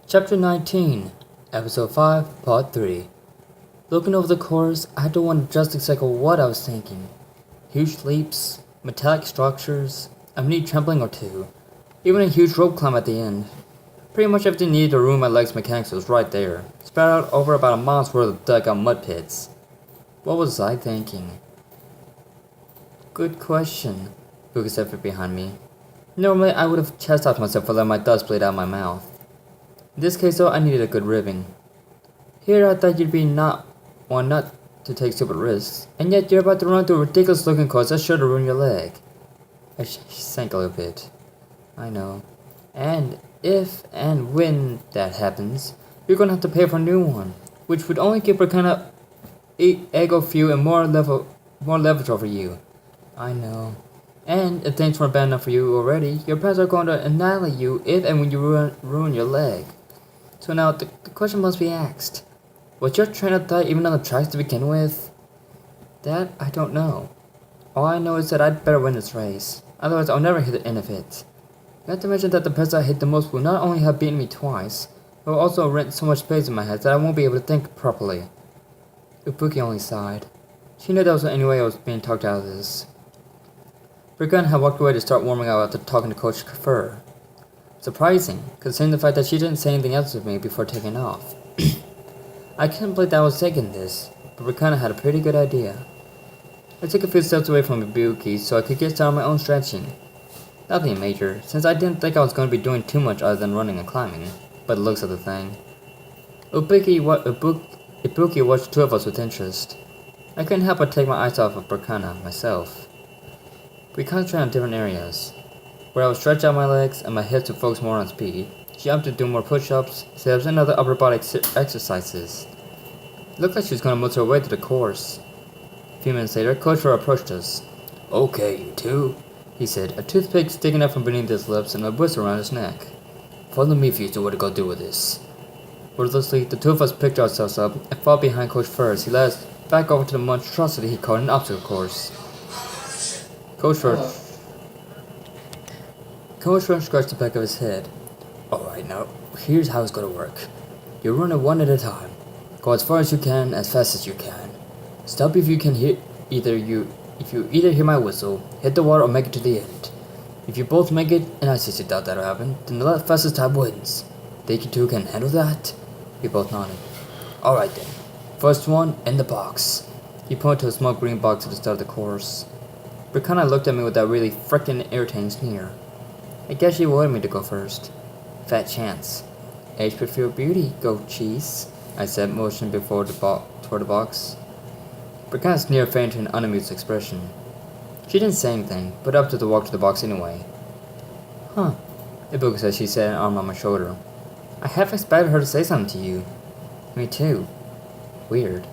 Chapter 19, Episode 5, Part 3. Looking over the course, I had to wonder just exactly what I was thinking. Huge leaps, metallic structures, a mini trampoline or two, even a huge rope climb at the end. Pretty much everything needed to ruin my legs' mechanics was right there, spread out over about a mile's worth of dugout mud pits. What was I thinking? Good question, Lucas said from behind me. Normally, I would have chastised myself for letting my dust bleed out of my mouth. In this case, though, I needed a good ribbing. Here, I thought you'd be not to take stupid risks, and yet you're about to run through a ridiculous-looking course that's sure to ruin your leg. I sank a little bit. I know. And if and when that happens, you're gonna have to pay for a new one, which would only give her kind of ego fuel and more leverage over you. I know. And if things weren't bad enough for you already, your parents are going to annihilate you if and when you ruin your leg. So now, the question must be asked. Was your train of thought even on the tracks to begin with? That, I don't know. All I know is that I'd better win this race. Otherwise, I'll never hit the end of it. Not to mention that the person I hate the most will not only have beaten me twice, but will also rent so much space in my head that I won't be able to think properly. Ibuki only sighed. She knew that was the only way I was being talked out of this. Brigan had walked away to start warming up after talking to Coach Kafur. Surprising, considering the fact that she didn't say anything else with me before taking off. I couldn't believe that I was taking this, but Brikanna had a pretty good idea. I took a few steps away from Ibuki so I could get started on my own stretching. Nothing major, since I didn't think I was going to be doing too much other than running and climbing, by the looks of the thing. Ibuki watched the two of us with interest. I couldn't help but take my eyes off of Brikanna myself. We concentrated on different areas. Where I would stretch out my legs and my hips to focus more on speed, she opted to do more push-ups, sit-ups, and other upper body exercises. It looked like she was going to motor her way through the course. A few minutes later, Coach Fur approached us. "Okay, you two," he said, a toothpick sticking up from beneath his lips and a whistle around his neck. "Follow me if you know what to go do with this." Wordlessly, the two of us picked ourselves up and fought behind Coach Fur as he led us back over to the monstrosity he called an obstacle course. Coach Fur scratched the back of his head. "Alright, now, here's how it's gonna work. You run it one at a time. Go as far as you can, as fast as you can. Stop if you can hear if you either hear my whistle, hit the water, or make it to the end. If you both make it, and I seriously doubt that'll happen, then the fastest time wins. Think you two can handle that?" We both nodded. "Alright then. First one, in the box." He pointed to a small green box at the start of the course. Brikanna looked at me with that really frickin' irritating sneer. I guess she wanted me to go first. Fat chance. Age prefer beauty, go cheese, I said, motioning toward the box. Brikanna sneered faint to an unamused expression. She didn't say anything, but opted to walk to the box anyway. "Huh," Ibuka said. She set an arm on my shoulder. "I half expected her to say something to you." "Me too." Weird.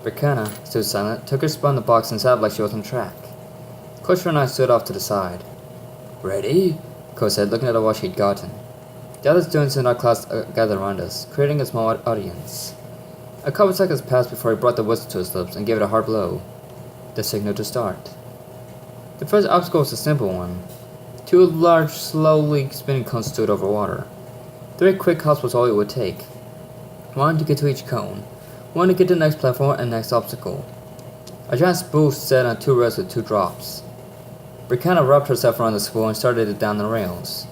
Brikanna stood silent, took her spot in the box and sat up like she was on track. Coach and I stood off to the side. "Ready?" Coach said, looking at the watch he'd gotten. The other students in our class gathered around us, creating a small audience. A couple seconds passed before he brought the whistle to his lips and gave it a hard blow. The signal to start. The first obstacle was a simple one. Two large, slowly spinning cones stood over water. 3 quick hops was all it would take. 1 to get to each cone, 1 to get to the next platform and next obstacle. A giant spool sat on 2 rails with 2 drops. Brikanna wrapped herself around the spool and started it down the rails.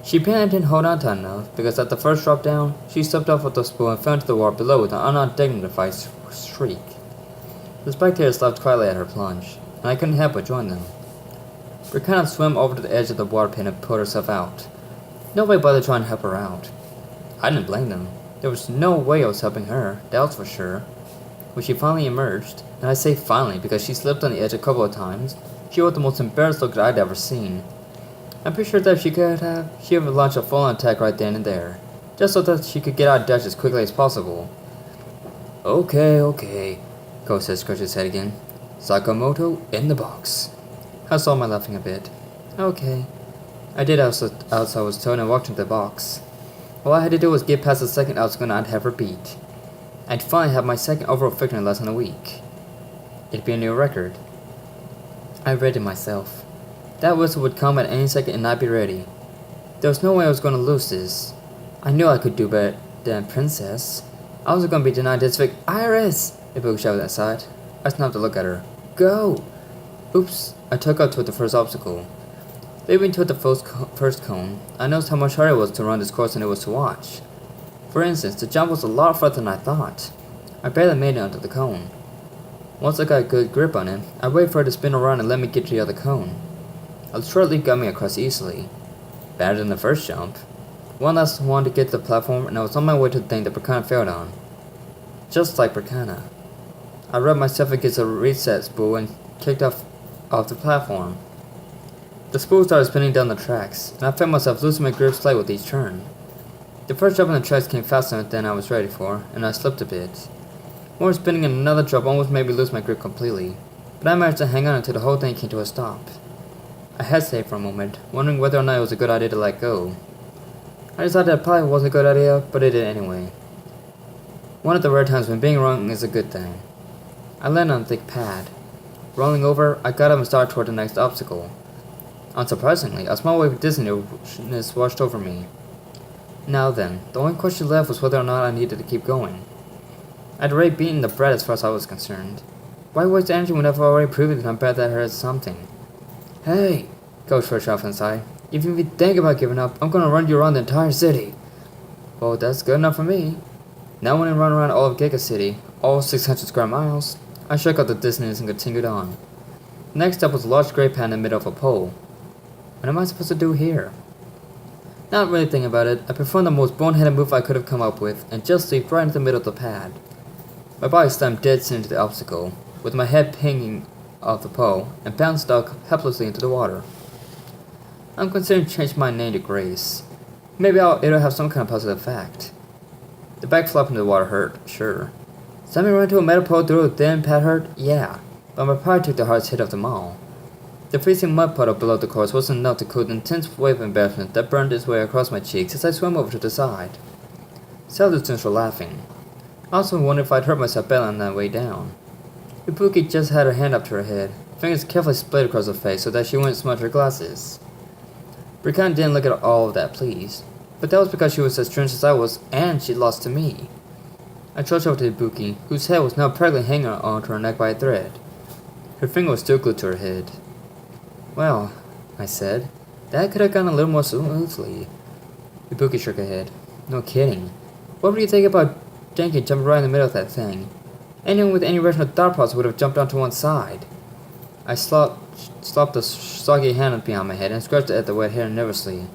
She apparently didn't hold on tight enough, because at the first drop down, she slipped off with the spool and fell into the water below with an undignified shriek. The spectators laughed quietly at her plunge, and I couldn't help but join them. Brikanna swam over to the edge of the water pit and pulled herself out. Nobody bothered trying to help her out. I didn't blame them. There was no way I was helping her, that was for sure. When she finally emerged, and I say finally because she slipped on the edge a couple of times, she was the most embarrassed look I'd ever seen. I'm pretty sure that if she could have, she would have launched a full-on attack right then and there, just so that she could get out of Dutch as quickly as possible. Okay, Ko said, scratching his head again. "Sakamoto, in the box." I saw my laughing a bit. Okay. I did as I was told and walked into the box. All I had to do was get past the second obstacle and I'd have her beat. I'd finally have my second overall victory in less than a week. It'd be a new record. I read it myself. That whistle would come at any second and I'd be ready. There was no way I was going to lose this. I knew I could do better than Princess. I wasn't going to be denied this Iris! Ibuki shouted outside. I snapped to look at her. Go! Oops, I took out toward the first obstacle. Leaping toward the first cone, I noticed how much harder it was to run this course than it was to watch. For instance, the jump was a lot further than I thought. I barely made it onto the cone. Once I got a good grip on it, I waited for it to spin around and let me get to the other cone. A short leap got me across easily. Better than the first jump. One last one to get to the platform, and I was on my way to the thing that Bracana failed on. Just like Bracana. I rubbed myself against a reset spool and kicked off the platform. The spool started spinning down the tracks, and I found myself losing my grip slightly with each turn. The first jump on the tracks came faster than I was ready for, and I slipped a bit. More spinning and another drop almost made me lose my grip completely, but I managed to hang on until the whole thing came to a stop. I hesitated for a moment, wondering whether or not it was a good idea to let go. I decided it probably wasn't a good idea, but I did it anyway. One of the rare times when being wrong is a good thing. I landed on a thick pad. Rolling over, I got up and started toward the next obstacle. Unsurprisingly, a small wave of dizziness washed over me. Now then, the only question left was whether or not I needed to keep going. I'd already beaten the bread as far as I was concerned. Why waste energy when I've already proven that I'm better at her at something? Hey, Coach Fresh off inside. Even if you think about giving up, I'm gonna run you around the entire city. Well, that's good enough for me. Now when I run around all of Giga City, all 600 square miles, I shook out the distance and continued on. Next up was a large gray pan in the middle of a pole. What am I supposed to do here? Not really thinking about it, I performed the most boneheaded move I could have come up with and just leaped right into the middle of the pad. My body slammed dead center into the obstacle, with my head pinging off the pole, and bounced out helplessly into the water. I'm considering changing my name to Grace. Maybe it'll have some kind of positive effect. The backflip into the water hurt, sure. Slamming right into a metal pole through a thin pad hurt, yeah, but my pride took the hardest hit of them all. The freezing mud puddle below the course wasn't enough to cool the intense wave of embarrassment that burned its way across my cheeks as I swam over to the side. Several students were laughing. I also wondered if I'd hurt myself badly on that way down. Ibuki just had her hand up to her head, fingers carefully splayed across her face so that she wouldn't smudge her glasses. Bracana didn't look at all of that pleased, but that was because she was as strange as I was, and she'd lost to me. I trudged over to Ibuki, whose head was now practically hanging onto her neck by a thread. Her finger was still glued to her head. Well, I said, that could have gone a little more smoothly. Ibuki shook her head. No kidding. What would you think about Denki jumping right in the middle of that thing? Anyone with any rational thought process would have jumped onto one side. I slopped a soggy hand behind my head and scratched at the wet hair nervously.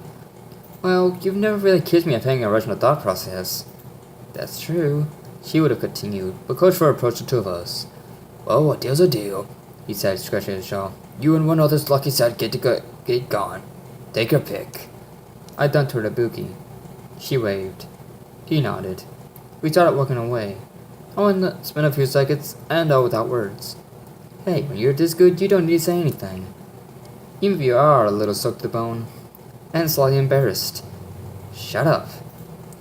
Well, you've never really accused me of having a rational thought process. That's true, she would have continued, but Coach Fur approached the two of us. Well, a deal's a deal, he said, scratching his jaw. You and one other's lucky set get gone. Take your pick. I turned toward Ibuki. She waved. He nodded. We started walking away. I wanted to spend a few seconds, and all without words. Hey, when you're this good, you don't need to say anything. Even if you are a little soaked to the bone, and slightly embarrassed. Shut up.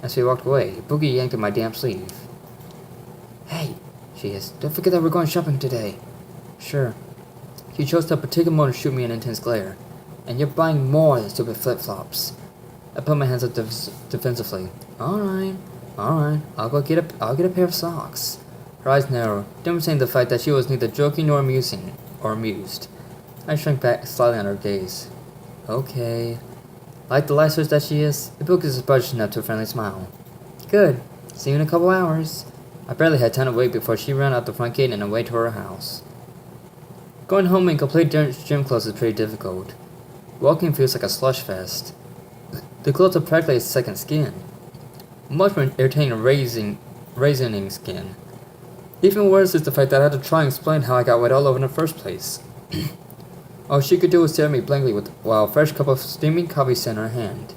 As we walked away, Ibuki yanked at my damp sleeve. Hey, she hissed, don't forget that we're going shopping today. Sure. You chose that particular moment to shoot me an intense glare, and you're buying more than stupid flip-flops. I put my hands up defensively. Alright, I'll get a pair of socks. Her eyes narrowed, demonstrating the fact that she was neither joking nor amused. I shrank back slightly on her gaze. Okay. Like the light switch that she is, Ibuki's budged up to a friendly smile. Good. See you in a couple hours. I barely had time to wait before she ran out the front gate and away to her house. Going home in complete gym clothes is pretty difficult. Walking feels like a slush fest. The clothes are practically a second skin. Much more entertaining than raisioning skin. Even worse is the fact that I had to try and explain how I got wet all over in the first place. All she could do was stare at me blankly while a fresh cup of steaming coffee sat in her hand.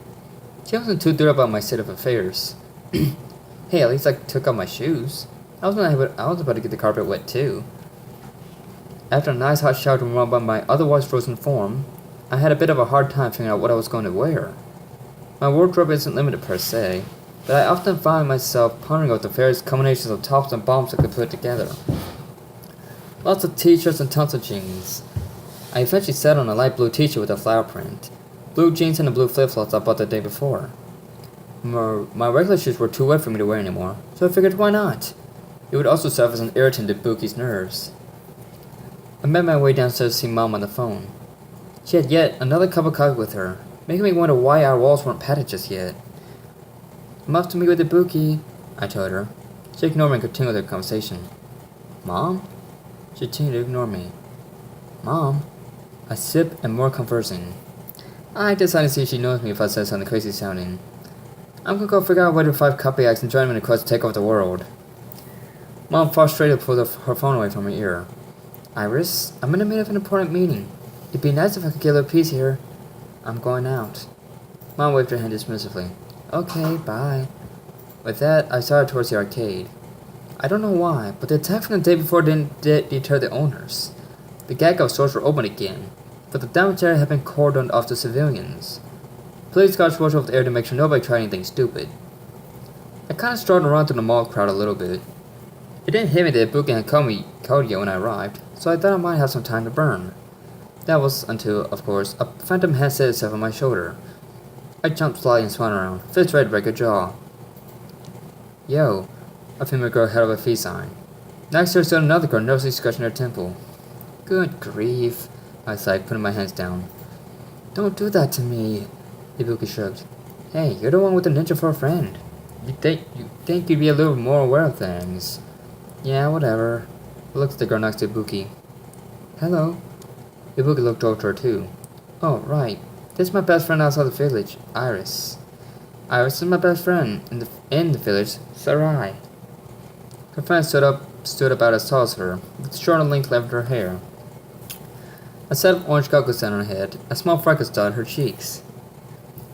She wasn't too thrilled about my state of affairs. Hey, at least I took off my shoes. I was about to get the carpet wet too. After a nice hot shower to warm up my otherwise frozen form, I had a bit of a hard time figuring out what I was going to wear. My wardrobe isn't limited per se, but I often find myself pondering over the various combinations of tops and bottoms I could put together. Lots of t-shirts and tons of jeans. I eventually settled on a light blue t-shirt with a flower print, blue jeans and the blue flip-flops I bought the day before. My regular shoes were too wet for me to wear anymore, so I figured why not? It would also serve as an irritant to Buki's nerves. I made my way downstairs to see Mom on the phone. She had yet another cup of coffee with her, making me wonder why our walls weren't padded just yet. I'm off to meet with the Buki, I told her. She ignored me and continued their conversation. Mom? She continued to ignore me. Mom? I sip and more conversing. I decided to see if she knows me if I said something crazy sounding. I'm gonna go figure out where the 5 copyacts and join them in a quest to take over the world. Mom frustrated pulled her phone away from her ear. Iris, I'm in the middle of an important meeting. It'd be nice if I could get a little peace here. I'm going out. Mom waved her hand dismissively. Okay, bye. With that, I started towards the arcade. I don't know why, but the attack from the day before didn't deter the owners. The gag-off stores were open again, but the damage area had been cordoned off to civilians. Police guards watched over the area to make sure nobody tried anything stupid. I kinda strolled around through the mall crowd a little bit. It didn't hit me that Buki had called yet when I arrived, so I thought I might have some time to burn. That was until, of course, a phantom hand set itself on my shoulder. I jumped slightly and spun around, fist ready to break a jaw. Yo, a female girl held up a peace sign. Next to her stood another girl nervously scratching her temple. Good grief, I sighed, putting my hands down. Don't do that to me, Ibuki shrugged. Hey, you're the one with the ninja for a friend. You think you'd be a little more aware of things. Yeah, whatever. I looked at the girl next to Ibuki. Hello. Ibuki looked over to her too. Oh, right. This is my best friend outside the village, Iris. Iris is my best friend in the village, Sarai. Her friend stood about as tall as her, with short and linked length of her hair. A set of orange goggles on her head, a small freckles dotted her cheeks.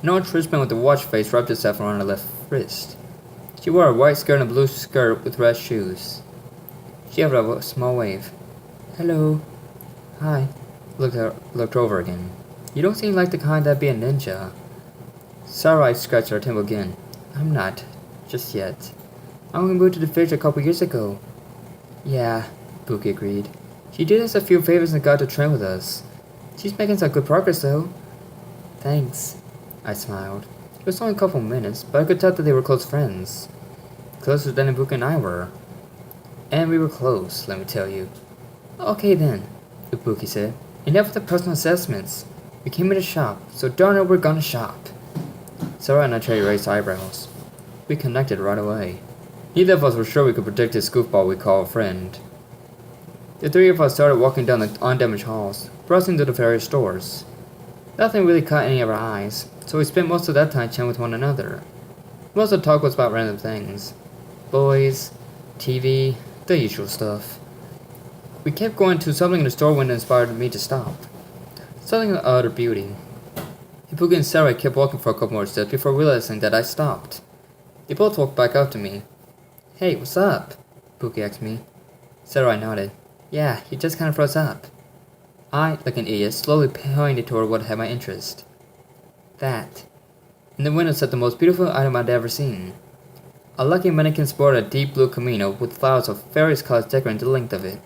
An orange wristband with a watch face wrapped itself around her left wrist. She wore a white skirt and a blue skirt with red shoes. She gave a small wave. Hello. Hi. Looked over again. You don't seem like the kind that'd be a ninja. Sarai scratched her temple again. I'm not. Just yet. I only moved to the village a couple years ago. Yeah, Buki agreed. She did us a few favors and got to train with us. She's making some good progress though. Thanks. I smiled. It was only a couple minutes, but I could tell that they were close friends. Closer than Ibuki and I were. And we were close, let me tell you. Okay then, Ibuki said. Enough with the personal assessments. We came in to shop, so darn it we're gonna shop. Sarah and I raised eyebrows. We connected right away. Neither of us were sure we could predict this goofball we call a friend. The three of us started walking down the undamaged halls, browsing through the various stores. Nothing really caught any of our eyes, so we spent most of that time chatting with one another. Most of the talk was about random things. Boys, TV, the usual stuff. We kept going to something in the store window inspired me to stop. Something of utter beauty. Ibuki and Sarah kept walking for a couple more steps before realizing that I stopped. They both walked back up to me. Hey, what's up? Ibuki asked me. Sarah nodded. Yeah, he just kind of froze up. I, like an idiot, slowly pointed toward what had my interest. That. In the window sat the most beautiful item I'd ever seen. A lucky mannequin sported a deep blue kimono with flowers of various colors decorating the length of it.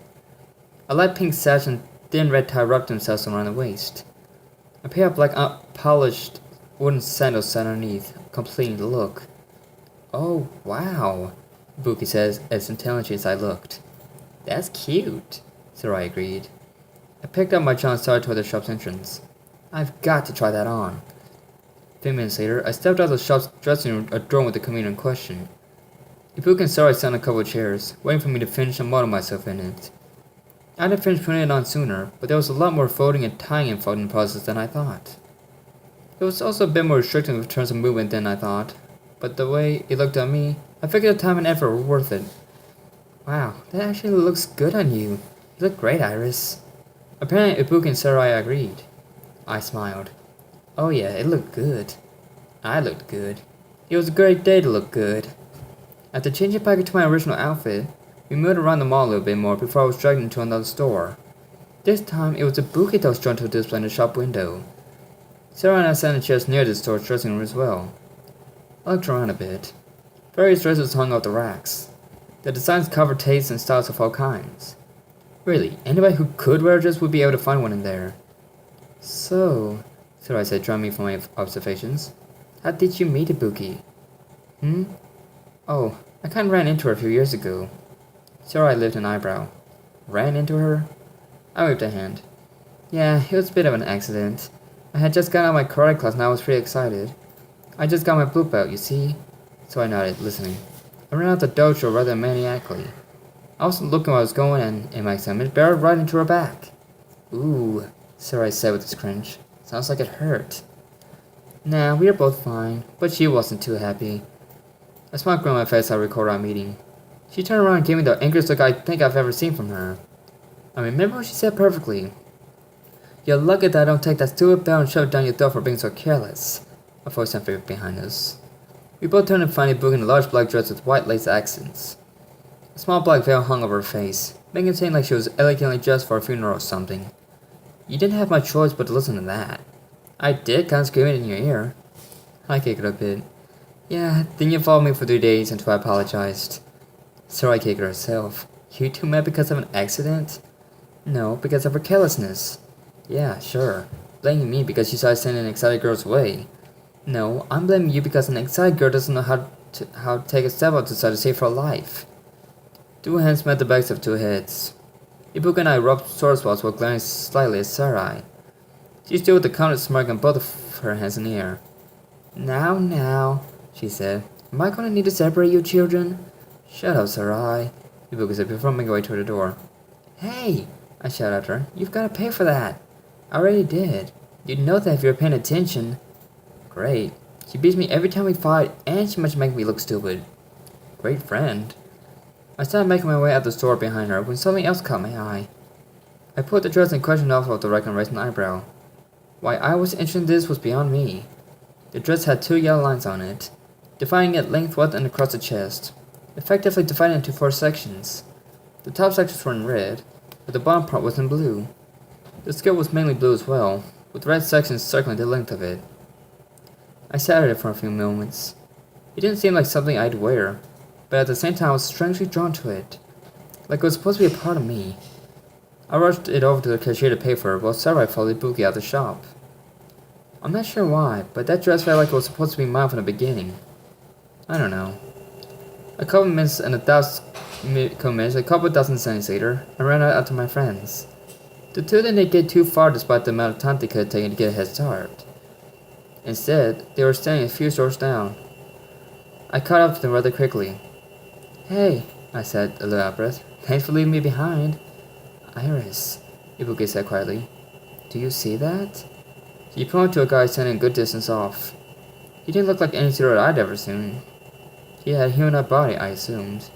A light pink sash and thin red tie wrapped themselves around the waist. A pair of black polished wooden sandals sat underneath, completing the look. Oh, wow, Ibuki says as intelligently as I looked. That's cute, Sarai agreed. I picked up my jaw and started toward the shop's entrance. I've got to try that on. A few minutes later, I stepped out of the shop's dressing room adorned with the kimono in question. Ibuki and Sarai sat on a couple of chairs, waiting for me to finish and model myself in it. I'd have finished putting it on sooner, but there was a lot more folding and tying involved in the process than I thought. It was also a bit more restrictive in terms of movement than I thought, but the way it looked on me, I figured the time and effort were worth it. Wow, that actually looks good on you. You look great, Iris. Apparently, Ibuki and Sarai agreed. I smiled. Oh yeah, it looked good. I looked good. It was a great day to look good. After changing back into my original outfit, we moved around the mall a little bit more before I was dragged into another store. This time, it was Ibuki that was drawn to a display in the shop window. Sarah and I sat in chairs near the store's dressing room as well. I looked around a bit. Various dresses hung off the racks. The designs covered tastes and styles of all kinds. Really, anybody who could wear a dress would be able to find one in there. So, Sarai said, drawing me from my observations, how did you meet Ibuki? Hmm? Oh, I kinda ran into her a few years ago. Sarai lifted an eyebrow. Ran into her? I waved a hand. Yeah, it was a bit of an accident. I had just gotten out of my karate class and I was pretty excited. I just got my blue belt, you see? So I nodded, listening. I ran out the dojo rather maniacally. I wasn't looking where I was going and, in my excitement, barreled right into her back. Ooh, Sarai said with a cringe. Sounds like it hurt. Nah, we were both fine, but she wasn't too happy. A smile grew on my face as I recalled our meeting. She turned around and gave me the angriest look I think I've ever seen from her. I remember what she said perfectly. You're lucky that I don't take that stupid bell and shove it down your throat for being so careless. A voice sounded behind us. We both turned and found Ibuki in a large black dress with white lace accents. A small black veil hung over her face, making it seem like she was elegantly dressed for a funeral or something. You didn't have much choice but to listen to that. I did, kind of screaming in your ear. I giggled a bit. Yeah, then you followed me for 3 days until I apologized. Sarai giggled herself. You two met because of an accident? No, because of her carelessness. Yeah, sure. Blaming me because you started sending excited girls away. No, I'm blaming you because an excited girl doesn't know how to take a step out to try to save her life. Two hands met the backs of two heads. Ibuka and I rubbed sword spots while glaring slightly at Sarai. She stood with a confident smirk on both of her hands in the air. Now, she said. Am I going to need to separate you children? Shut up, Sarai, Ibuka said before making her way toward the door. Hey, I shouted at her. You've got to pay for that. I already did. You'd know that if you were paying attention. Great. She beats me every time we fight, and she must make me look stupid. Great friend. I started making my way out the store behind her when something else caught my eye. I pulled the dress in question off of the rack and raised an eyebrow. Why I was interested in this was beyond me. The dress had 2 yellow lines on it, dividing it lengthwise and across the chest, effectively dividing it into 4 sections. The top sections were in red, but the bottom part was in blue. The skirt was mainly blue as well, with red sections circling the length of it. I sat at it for a few moments. It didn't seem like something I'd wear, but at the same time I was strangely drawn to it, like it was supposed to be a part of me. I rushed it over to the cashier to pay for it while Sarai followed Ibuki out the shop. I'm not sure why, but that dress felt like it was supposed to be mine from the beginning. I don't know. A couple dozen cents later, I ran out to my friends. The two didn't get too far despite the amount of time they could have taken to get a head start. Instead, they were standing a few stores down. I caught up to them rather quickly. Hey, I said, a little out of breath. Thanks for leaving me behind. Iris, Ibuki said quietly. Do you see that? She pointed to a guy standing a good distance off. He didn't look like any silhouette I'd ever seen. He had a human-up body, I assumed.